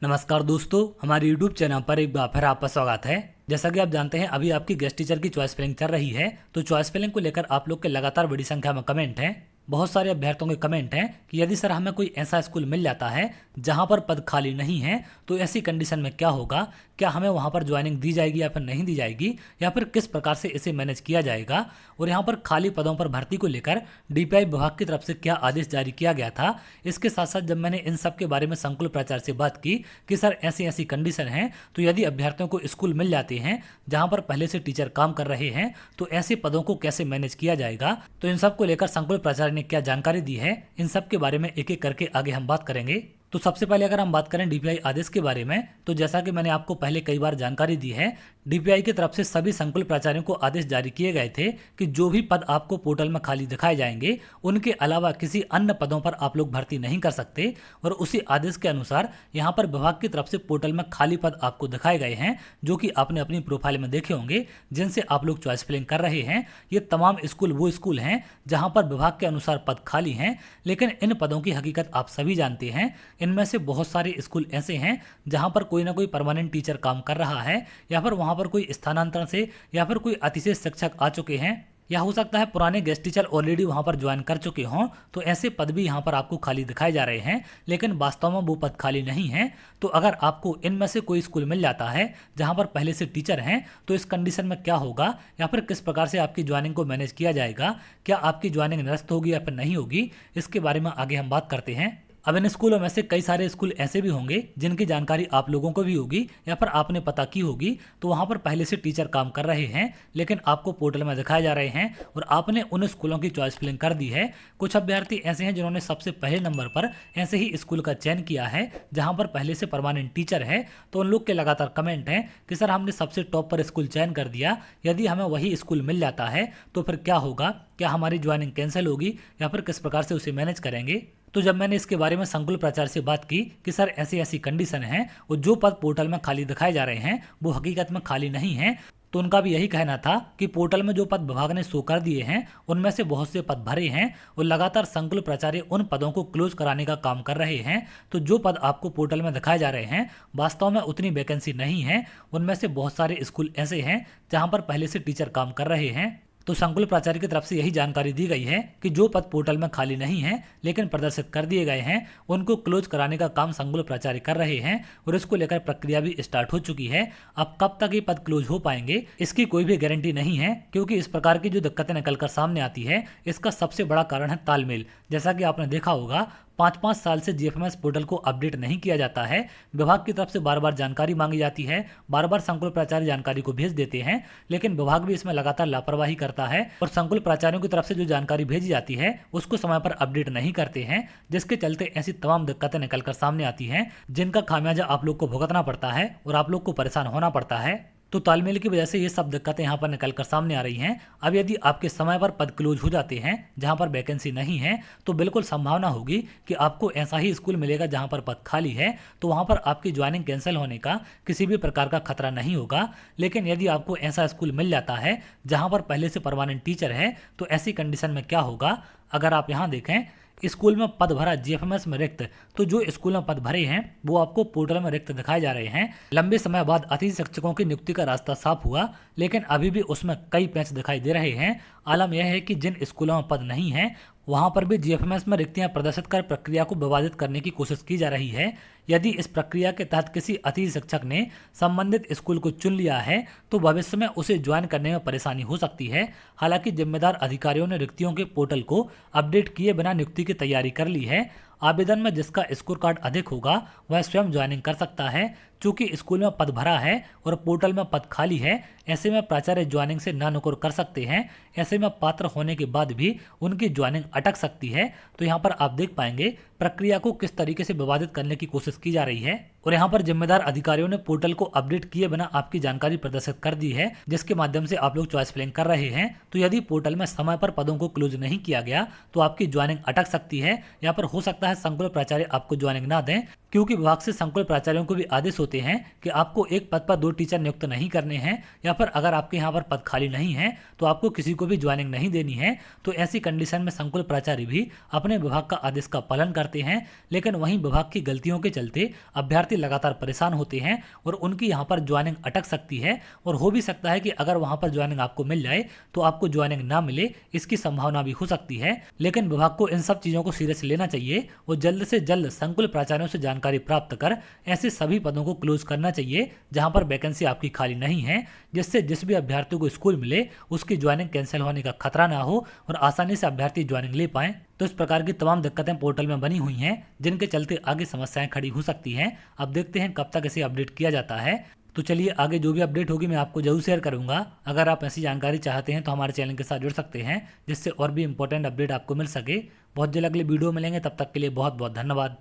नमस्कार दोस्तों, हमारे YouTube चैनल पर एक बार फिर आपका स्वागत है। जैसा कि आप जानते हैं, अभी आपकी गेस्ट टीचर की चॉइस फिलिंग चल रही है। तो चॉइस फिलिंग को लेकर आप लोग के लगातार बड़ी संख्या में कमेंट हैं। बहुत सारे अभ्यर्थियों के कमेंट हैं कि यदि सर हमें कोई ऐसा स्कूल मिल जाता है जहां पर पद खाली नहीं है, तो ऐसी कंडीशन में क्या होगा, क्या हमें वहां पर ज्वाइनिंग दी जाएगी या फिर नहीं दी जाएगी, या फिर किस प्रकार से इसे मैनेज किया जाएगा। और यहाँ पर खाली पदों पर भर्ती को लेकर डीपीआई विभाग की तरफ से क्या आदेश जारी किया गया था। इसके साथ साथ जब मैंने इन सब के बारे में संकुल प्राचार्य से बात की कि सर ऐसी ऐसी कंडीशन है, तो यदि अभ्यर्थियों को स्कूल मिल जाते हैं जहां पर पहले से टीचर काम कर रहे हैं, तो ऐसे पदों को कैसे मैनेज किया जाएगा। तो इन सब को लेकर संकुल प्राचार्य ने क्या जानकारी दी है, इन सब के बारे में एक एक करके आगे हम बात करेंगे। तो सबसे पहले अगर हम बात करें डीपीआई आदेश के बारे में, तो जैसा कि मैंने आपको पहले कई बार जानकारी दी है, डीपीआई की तरफ से सभी संकुल प्राचार्यों को आदेश जारी किए गए थे कि जो भी पद आपको पोर्टल में खाली दिखाए जाएंगे, उनके अलावा किसी अन्य पदों पर आप लोग भर्ती नहीं कर सकते। और उसी आदेश के अनुसार यहाँ पर विभाग की तरफ से पोर्टल में खाली पद आपको दिखाए गए हैं, जो कि आपने अपनी प्रोफाइल में देखे होंगे, जिनसे आप लोग चॉइस फिलिंग कर रहे हैं। ये तमाम स्कूल वो स्कूल हैं जहाँ पर विभाग के अनुसार पद खाली हैं, लेकिन इन पदों की हकीकत आप सभी जानते हैं। इनमें से बहुत सारे स्कूल ऐसे हैं जहां पर कोई ना कोई परमानेंट टीचर काम कर रहा है, या फिर वहां पर कोई स्थानांतरण से या फिर कोई अतिशय शिक्षक आ चुके हैं, या हो सकता है पुराने गेस्ट टीचर ऑलरेडी वहां पर ज्वाइन कर चुके हों। तो ऐसे पद भी यहां पर आपको खाली दिखाए जा रहे हैं, लेकिन वास्तव में वो पद खाली नहीं है। तो अगर आपको इनमें से कोई स्कूल मिल जाता है जहां पर पहले से टीचर हैं, तो इस कंडीशन में क्या होगा, या फिर किस प्रकार से आपकी ज्वाइनिंग को मैनेज किया जाएगा, क्या आपकी ज्वाइनिंग निरस्त होगी या फिर नहीं होगी, इसके बारे में आगे हम बात करते हैं। अब इन स्कूलों में से कई सारे स्कूल ऐसे भी होंगे जिनकी जानकारी आप लोगों को भी होगी या फिर आपने पता की होगी। तो वहां पर पहले से टीचर काम कर रहे हैं, लेकिन आपको पोर्टल में दिखाए जा रहे हैं और आपने उन स्कूलों की चॉइस फिलिंग कर दी है। कुछ अभ्यर्थी ऐसे हैं जिन्होंने सबसे पहले नंबर पर ऐसे ही स्कूल का चयन किया है जहां पर पहले से परमानेंट टीचर है। तो उन लोग के लगातार कमेंट हैं कि सर हमने सबसे टॉप पर स्कूल चयन कर दिया, यदि हमें वही स्कूल मिल जाता है तो फिर क्या होगा, क्या हमारी ज्वाइनिंग कैंसिल होगी या फिर किस प्रकार से उसे मैनेज करेंगे। तो जब मैंने इसके बारे में संकुल प्राचार्य से बात की कि सर ऐसी ऐसी कंडीशन है और जो पद पोर्टल में खाली दिखाए जा रहे हैं वो हकीकत में खाली नहीं है, तो उनका भी यही कहना था कि पोर्टल में जो पद विभाग ने शो कर दिए हैं उनमें से बहुत से पद भरे हैं और लगातार संकुल प्राचार्य उन पदों को क्लोज कराने का काम कर रहे हैं। तो जो पद आपको पोर्टल में दिखाए जा रहे हैं वास्तव में उतनी वैकेंसी नहीं है। उनमें से बहुत सारे स्कूल ऐसे हैं जहां पर पहले से टीचर काम कर रहे हैं। तो संकुल प्राचार्य की तरफ से यही जानकारी दी गई है कि जो पद पोर्टल में खाली नहीं है लेकिन प्रदर्शित कर दिए गए हैं, उनको क्लोज कराने का काम संकुल प्राचार्य कर रहे हैं और इसको लेकर प्रक्रिया भी स्टार्ट हो चुकी है। अब कब तक ये पद क्लोज हो पाएंगे इसकी कोई भी गारंटी नहीं है, क्योंकि इस प्रकार की जो दिक्कतें निकलकर सामने आती है इसका सबसे बड़ा कारण है तालमेल। जैसा कि आपने देखा होगा 5-5 साल से जीएफएमएस पोर्टल को अपडेट नहीं किया जाता है। विभाग की तरफ से बार बार जानकारी मांगी जाती है, बार बार संकुल प्राचार्य जानकारी को भेज देते हैं, लेकिन विभाग भी इसमें लगातार लापरवाही करता है और संकुल प्राचार्यों की तरफ से जो जानकारी भेजी जाती है उसको समय पर अपडेट नहीं करते हैं, जिसके चलते ऐसी तमाम दिक्कतें निकलकर सामने आती हैं जिनका खामियाजा आप लोग को भुगतना पड़ता है और आप लोग को परेशान होना पड़ता है। तो तालमेल की वजह से ये सब दिक्कतें यहाँ पर निकलकर सामने आ रही हैं। अब यदि आपके समय पर पद क्लोज हो जाते हैं जहाँ पर वैकेंसी नहीं है, तो बिल्कुल संभावना होगी कि आपको ऐसा ही स्कूल मिलेगा जहाँ पर पद खाली है, तो वहाँ पर आपकी ज्वाइनिंग कैंसिल होने का किसी भी प्रकार का खतरा नहीं होगा। लेकिन यदि आपको ऐसा स्कूल मिल जाता है जहाँ पर पहले से परमानेंट टीचर है, तो ऐसी कंडीशन में क्या होगा। अगर आप यहाँ देखें, स्कूल में पद भरा जीएफएमएस में रिक्त, तो जो स्कूल में पद भरे हैं वो आपको पोर्टल में रिक्त दिखाए जा रहे हैं। लंबे समय बाद अतिथि शिक्षकों की नियुक्ति का रास्ता साफ हुआ, लेकिन अभी भी उसमें कई पेच दिखाई दे रहे हैं। आलम यह है कि जिन स्कूलों में पद नहीं है वहां पर भी जीएफएमएस में रिक्तियां प्रदर्शित कर प्रक्रिया को विवादित करने की कोशिश की जा रही है। यदि इस प्रक्रिया के तहत किसी अतिथि शिक्षक ने संबंधित स्कूल को चुन लिया है तो भविष्य में उसे ज्वाइन करने में परेशानी हो सकती है। हालांकि जिम्मेदार अधिकारियों ने रिक्तियों के पोर्टल को अपडेट किए बिना नियुक्ति की तैयारी कर ली है। आवेदन में जिसका स्कोर कार्ड अधिक होगा वह स्वयं ज्वाइनिंग कर सकता है। चूंकि स्कूल में पद भरा है और पोर्टल में पद खाली है, ऐसे में प्राचार्य ज्वाइनिंग से ना नुकुर कर सकते हैं। ऐसे में पात्र होने के बाद भी उनकी ज्वाइनिंग अटक सकती है। तो यहाँ पर आप देख पाएंगे प्रक्रिया को किस तरीके से विवादित करने की कोशिश की जा रही है। और यहाँ पर जिम्मेदार अधिकारियों ने पोर्टल को अपडेट किए बिना आपकी जानकारी प्रदर्शित कर दी है, जिसके माध्यम से आप लोग चॉइस फिलिंग कर रहे हैं। तो यदि पोर्टल में समय पर पदों को क्लोज नहीं किया गया तो आपकी ज्वाइनिंग अटक सकती है, या फिर हो सकता है संकुल प्राचार्य आपको ज्वाइनिंग ना दें, क्योंकि विभाग से संकुल प्राचार्यों को भी आदेश होता होते हैं कि आपको एक पद पर 2 टीचर नियुक्त नहीं करने हैं, या फिर अगर आपके यहाँ पर पद खाली नहीं है तो आपको किसी को भी ज्वाइनिंग नहीं देनी है। तो ऐसी कंडीशन में संकुल प्राचार्य भी अपने विभाग का आदेश का पालन करते हैं, लेकिन वहीं विभाग की गलतियों के चलते अभ्यर्थी लगातार परेशान होते हैं और उनकी यहाँ पर ज्वाइनिंग अटक सकती है। और हो भी सकता है कि अगर वहाँ पर ज्वाइनिंग आपको मिल जाए तो आपको ज्वाइनिंग ना मिले, इसकी संभावना भी हो सकती है। लेकिन विभाग को इन सब चीज़ों को सीरियस लेना चाहिए और जल्द से जल्द संकुल प्राचार्यों से जानकारी प्राप्त कर ऐसे सभी पदों को क्लोज करना चाहिए जहां पर वैकेंसी आपकी खाली नहीं है, जिससे जिस भी अभ्यर्थी को स्कूल मिले उसकी ज्वाइनिंग कैंसिल होने का खतरा ना हो और आसानी से अभ्यर्थी ज्वाइनिंग ले पाएं। तो इस प्रकार की तमाम दिक्कतें पोर्टल में बनी हुई हैं, जिनके चलते आगे समस्याएं खड़ी हो सकती हैं। अब देखते हैं कब तक इसे अपडेट किया जाता है। तो चलिए आगे जो भी अपडेट होगी मैं आपको जरूर शेयर करूंगा। अगर आप ऐसी जानकारी चाहते हैं तो हमारे चैनल के साथ जुड़ सकते हैं, जिससे और भी इंपॉर्टेंट अपडेट आपको मिल सके। बहुत जल्द अगले वीडियो मिलेंगे, तब तक के लिए बहुत बहुत धन्यवाद।